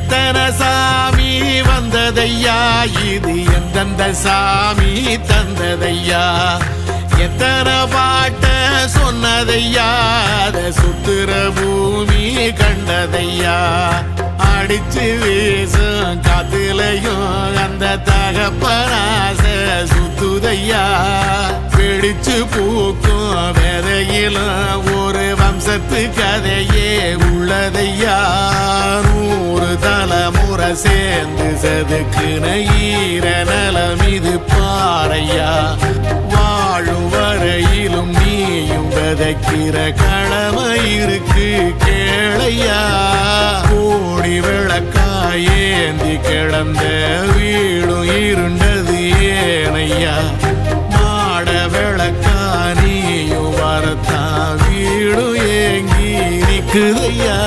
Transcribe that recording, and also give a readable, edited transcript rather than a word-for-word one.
எத்தனை சாமி வந்ததையா இது எந்தெந்த சாமி தந்ததையா எத்தனை பாட்ட சொன்னதையா அத சுத்துற பூமி கண்டதையா அடிச்சு வீசும் காத்துலையும் அந்த தகப்பனாச சுத்துதையா பிடிச்சு பூக்கும் விதையிலும் ஒரு வம்சத்து கதையே உள்ளதையா 100 தலைமுறை சேர்ந்து செதுக்குன ஈர நலம் இது பாறையா வாழும் வரையிலும் நீயும் விதைக்கிற கடமை இருக்கு கேளையா கோடி விளக்காயேந்தி கிடந்த வீடும் இருண்டது ஏனையா மாட விளக்கா நீயும் வரத்தான் வீடும் ஏங்கி நிக்குதையா